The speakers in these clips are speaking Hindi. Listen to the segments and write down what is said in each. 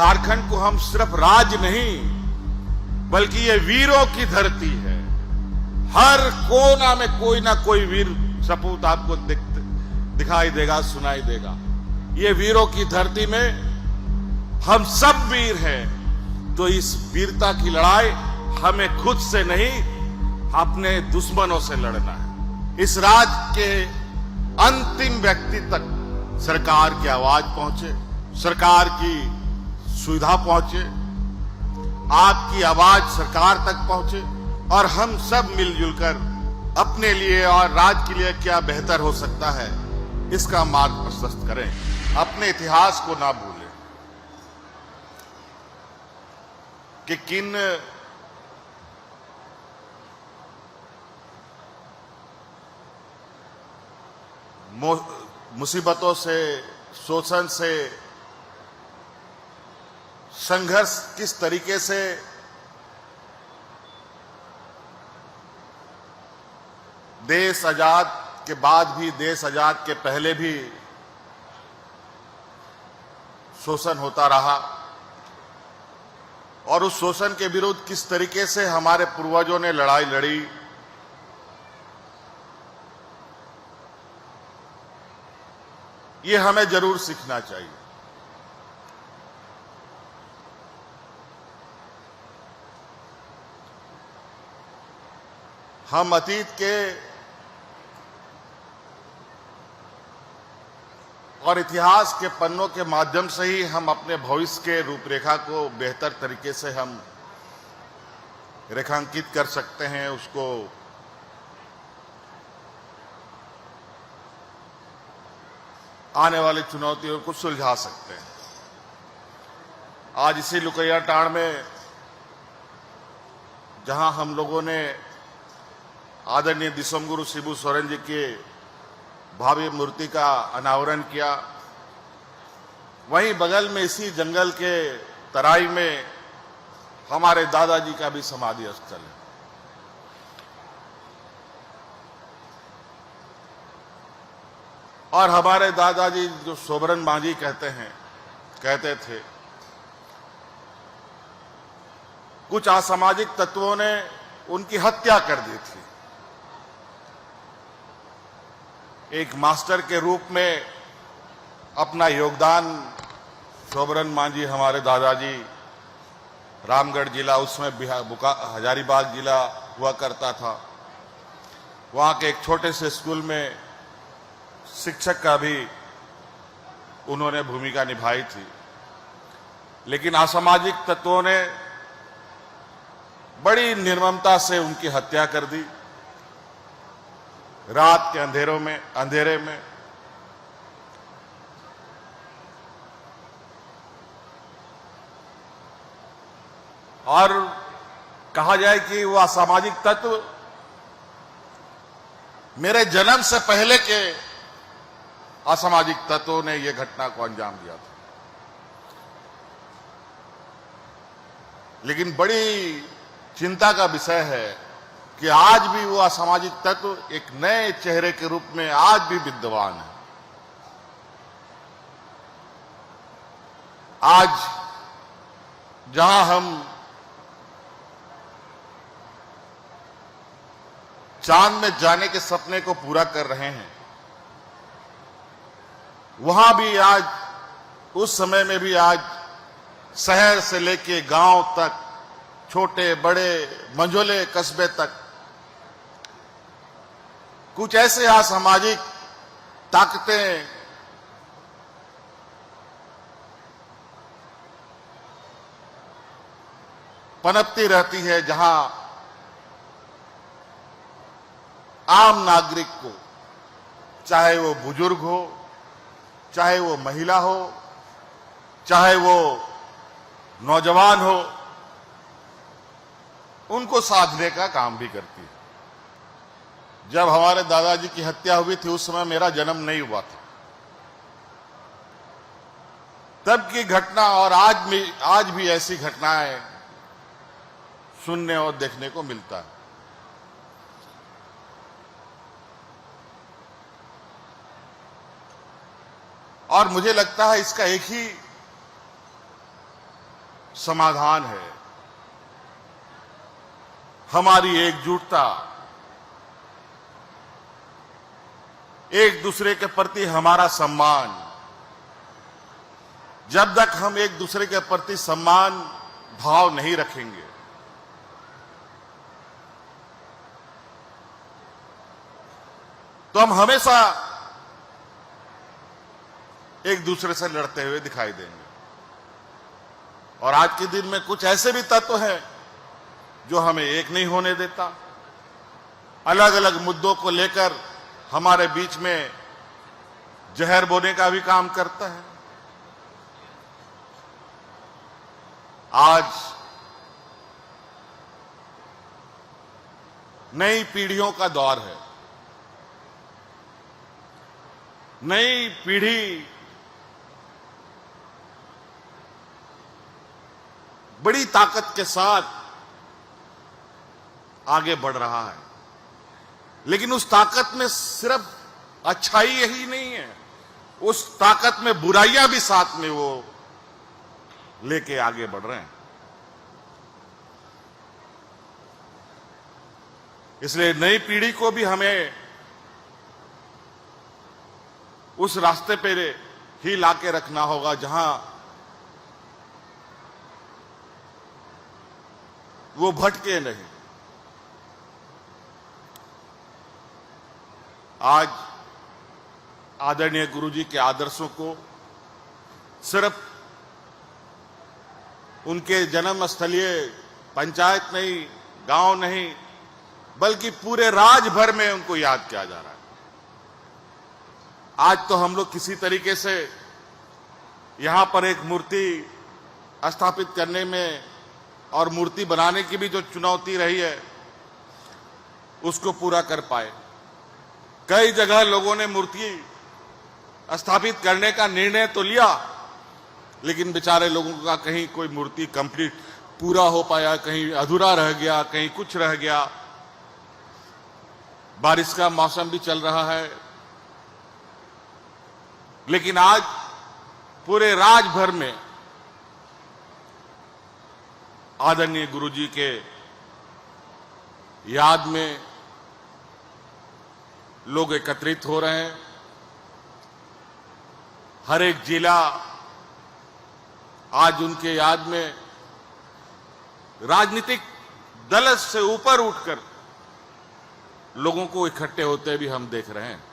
झारखंड को हम सिर्फ राज्य नहीं बल्कि ये वीरों की धरती है। हर कोना में कोई ना कोई वीर सपूत आपको दिखाई देगा, सुनाई देगा। ये वीरों की धरती में हम सब वीर हैं। तो इस वीरता की लड़ाई हमें खुद से नहीं, अपने दुश्मनों से लड़ना है। इस राज्य के अंतिम व्यक्ति तक सरकार की आवाज पहुंचे, सरकार की सुविधा पहुंचे, आपकी आवाज सरकार तक पहुंचे और हम सब मिलजुल कर अपने लिए और राज्य के लिए क्या बेहतर हो सकता है इसका मार्ग प्रशस्त करें। अपने इतिहास को ना भूलें कि किन मुसीबतों से, शोषण से, संघर्ष किस तरीके से देश आजाद के बाद भी, देश आजाद के पहले भी शोषण होता रहा और उस शोषण के विरुद्ध किस तरीके से हमारे पूर्वजों ने लड़ाई लड़ी। ये हमें जरूर सीखना चाहिए। हम अतीत के और इतिहास के पन्नों के माध्यम से ही हम अपने भविष्य के रूपरेखा को बेहतर तरीके से हम रेखांकित कर सकते हैं, उसको आने वाली चुनौतियों को सुलझा सकते हैं। आज इसी लुकैया टाड़ में जहां हम लोगों ने आदरणीय दिसोम गुरु शिबू सोरेन जी के भव्य मूर्ति का अनावरण किया, वहीं बगल में इसी जंगल के तराई में हमारे दादाजी का भी समाधि स्थल है। और हमारे दादाजी जो सोबरन मांझी कहते थे, कुछ असामाजिक तत्वों ने उनकी हत्या कर दी थी। एक मास्टर के रूप में अपना योगदान सोबरन मांझी हमारे दादाजी, रामगढ़ जिला उसमें हजारीबाग जिला हुआ करता था, वहां के एक छोटे से स्कूल में शिक्षक का भी उन्होंने भूमिका निभाई थी। लेकिन असामाजिक तत्वों ने बड़ी निर्ममता से उनकी हत्या कर दी, रात के अंधेरे में। और कहा जाए कि वो असामाजिक तत्व मेरे जन्म से पहले के असामाजिक तत्वों ने यह घटना को अंजाम दिया था। लेकिन बड़ी चिंता का विषय है कि आज भी वो असामाजिक तत्व एक नए चेहरे के रूप में आज भी विद्यमान है। आज जहां हम चांद में जाने के सपने को पूरा कर रहे हैं, वहां भी आज, उस समय में भी आज शहर से लेके गांव तक, छोटे बड़े मंझोले कस्बे तक कुछ ऐसे असामाजिक ताकतें पनपती रहती है, जहां आम नागरिक को, चाहे वो बुजुर्ग हो, चाहे वो महिला हो, चाहे वो नौजवान हो, उनको साधने का काम भी करती है। जब हमारे दादाजी की हत्या हुई थी उस समय मेरा जन्म नहीं हुआ था। तब की घटना और आज भी ऐसी घटनाएं सुनने और देखने को मिलता है। और मुझे लगता है इसका एक ही समाधान है, हमारी एकजुटता, एक दूसरे के प्रति हमारा सम्मान। जब तक हम एक दूसरे के प्रति सम्मान भाव नहीं रखेंगे, तो हम हमेशा एक दूसरे से लड़ते हुए दिखाई देंगे। और आज के दिन में कुछ ऐसे भी तत्व हैं जो हमें एक नहीं होने देता, अलग अलग मुद्दों को लेकर हमारे बीच में जहर बोने का भी काम करता है। आज नई पीढ़ियों का दौर है। नई पीढ़ी बड़ी ताकत के साथ आगे बढ़ रहा है, लेकिन उस ताकत में सिर्फ अच्छाई यही नहीं है, उस ताकत में बुराइयां भी साथ में वो लेके आगे बढ़ रहे हैं। इसलिए नई पीढ़ी को भी हमें उस रास्ते पे ही लाके रखना होगा जहां वो भटके नहीं। आज आदरणीय गुरुजी के आदर्शों को सिर्फ उनके जन्म स्थलीय पंचायत नहीं, गांव नहीं, बल्कि पूरे राज्य भर में उनको याद किया जा रहा है। आज तो हम लोग किसी तरीके से यहां पर एक मूर्ति स्थापित करने में और मूर्ति बनाने की भी जो चुनौती रही है उसको पूरा कर पाए। कई जगह लोगों ने मूर्ति स्थापित करने का निर्णय तो लिया, लेकिन बेचारे लोगों का कहीं कोई मूर्ति कंप्लीट पूरा हो पाया, कहीं अधूरा रह गया, कहीं कुछ रह गया। बारिश का मौसम भी चल रहा है, लेकिन आज पूरे राज्य भर में आदरणीय गुरुजी के याद में लोग एकत्रित हो रहे हैं। हर एक जिला आज उनके याद में राजनीतिक दल से ऊपर उठकर लोगों को इकट्ठे होते भी हम देख रहे हैं,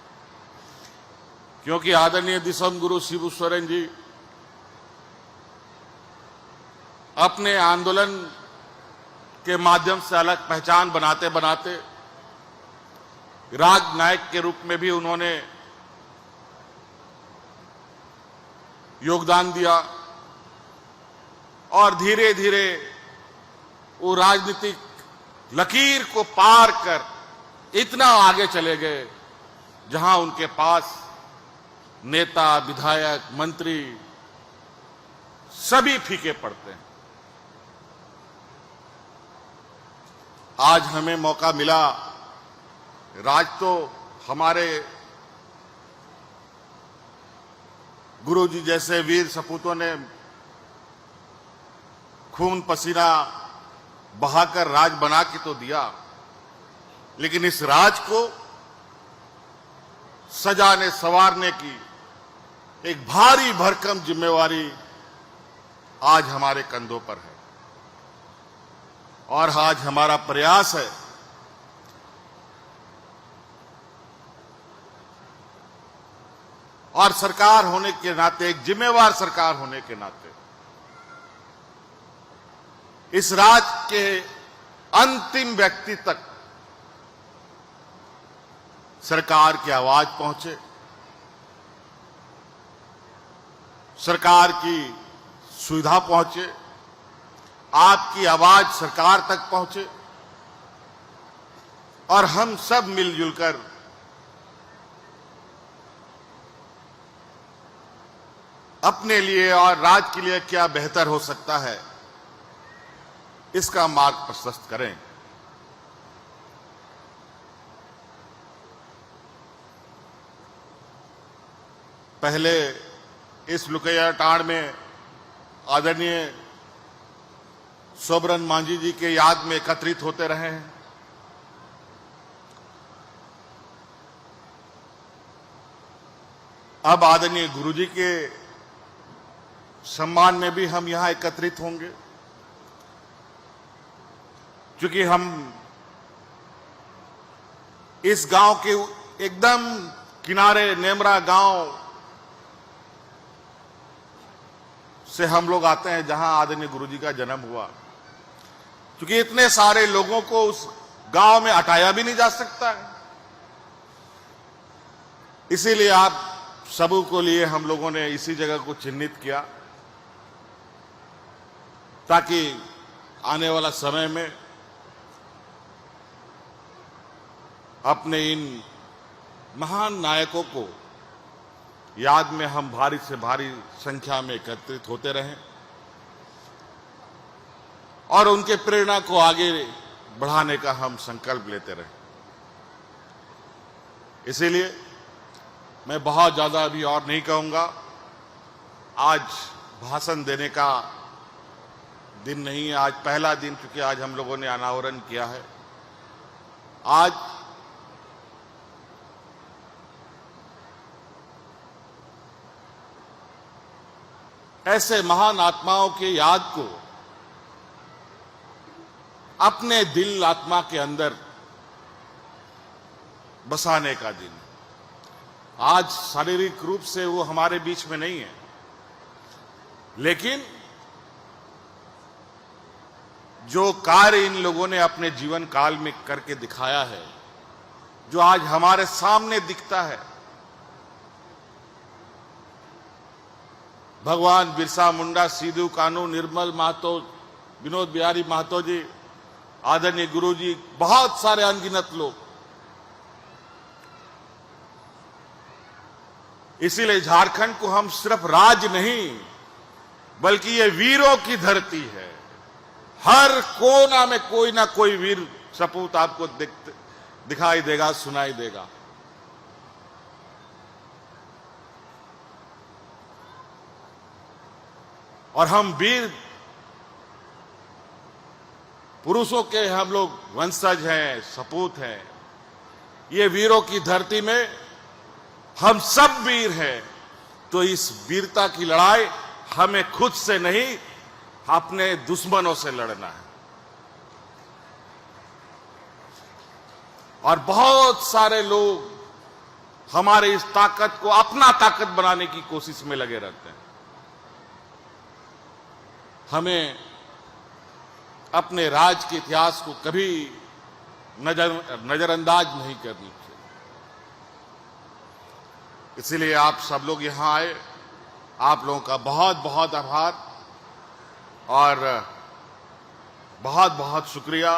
क्योंकि आदरणीय दिसम गुरु शिबू सोरेन जी अपने आंदोलन के माध्यम से अलग पहचान बनाते बनाते राजनायक के रूप में भी उन्होंने योगदान दिया और धीरे धीरे वो राजनीतिक लकीर को पार कर इतना आगे चले गए जहां उनके पास नेता, विधायक, मंत्री सभी फीके पड़ते हैं। आज हमें मौका मिला, राज तो हमारे गुरुजी जैसे वीर सपूतों ने खून पसीना बहाकर राज बना के तो दिया, लेकिन इस राज को सजाने संवारने की एक भारी भरकम जिम्मेवारी आज हमारे कंधों पर है। और आज हमारा प्रयास है और सरकार होने के नाते, एक जिम्मेवार सरकार होने के नाते इस राज्य के अंतिम व्यक्ति तक सरकार की आवाज पहुंचे, सरकार की सुविधा पहुंचे, आपकी आवाज सरकार तक पहुंचे और हम सब मिलजुल कर अपने लिए और राज्य के लिए क्या बेहतर हो सकता है इसका मार्ग प्रशस्त करें। पहले इस लुकैया टांड में आदरणीय सोबरन मांझी जी के याद में एकत्रित होते रहे हैं। अब आदरणीय गुरुजी के सम्मान में भी हम यहां एकत्रित होंगे, क्योंकि हम इस गांव के एकदम किनारे नेमरा गांव से हम लोग आते हैं, जहां आदरणीय गुरुजी का जन्म हुआ। क्योंकि इतने सारे लोगों को उस गांव में हटाया भी नहीं जा सकता है, इसीलिए आप सबों को लिए हम लोगों ने इसी जगह को चिन्हित किया, ताकि आने वाला समय में अपने इन महान नायकों को याद में हम भारी से भारी संख्या में एकत्रित होते रहें और उनके प्रेरणा को आगे बढ़ाने का हम संकल्प लेते रहें। इसीलिए मैं बहुत ज्यादा अभी और नहीं कहूंगा। आज भाषण देने का दिन नहीं है, आज पहला दिन, क्योंकि आज हम लोगों ने अनावरण किया है। आज ऐसे महान आत्माओं की याद को अपने दिल आत्मा के अंदर बसाने का दिन। आज शारीरिक रूप से वो हमारे बीच में नहीं है, लेकिन जो कार्य इन लोगों ने अपने जीवन काल में करके दिखाया है, जो आज हमारे सामने दिखता है, भगवान बिरसा मुंडा, सिद्धू कानू, निर्मल महतो, विनोद बिहारी महतो जी, आदरणीय गुरु जी, बहुत सारे अनगिनत लोग। इसीलिए झारखंड को हम सिर्फ राज्य नहीं, बल्कि ये वीरों की धरती है। हर कोना में कोई ना कोई वीर सपूत आपको दिखाई देगा, सुनाई देगा। और हम वीर पुरुषों के हम लोग वंशज हैं, सपूत हैं। ये वीरों की धरती में हम सब वीर हैं। तो इस वीरता की लड़ाई हमें खुद से नहीं, अपने दुश्मनों से लड़ना है। और बहुत सारे लोग हमारे इस ताकत को अपना ताकत बनाने की कोशिश में लगे रहते हैं। हमें अपने राज के इतिहास को कभी नजरअंदाज नहीं करनी चाहिए। इसीलिए आप सब लोग यहां आए, आप लोगों का बहुत बहुत आभार और बहुत बहुत शुक्रिया।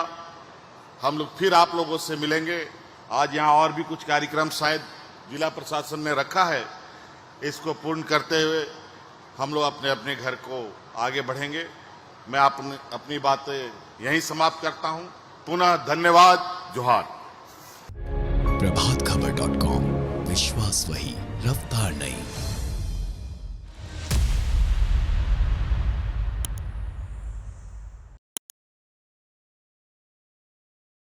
हम लोग फिर आप लोगों से मिलेंगे। आज यहां और भी कुछ कार्यक्रम शायद जिला प्रशासन ने रखा है, इसको पूर्ण करते हुए हम लोग अपने अपने घर को आगे बढ़ेंगे। मैं अपनी बातें यहीं समाप्त करता हूं। पुनः धन्यवाद, जोहार। प्रभातखबर.com, विश्वास वही, रफ्तार नहीं।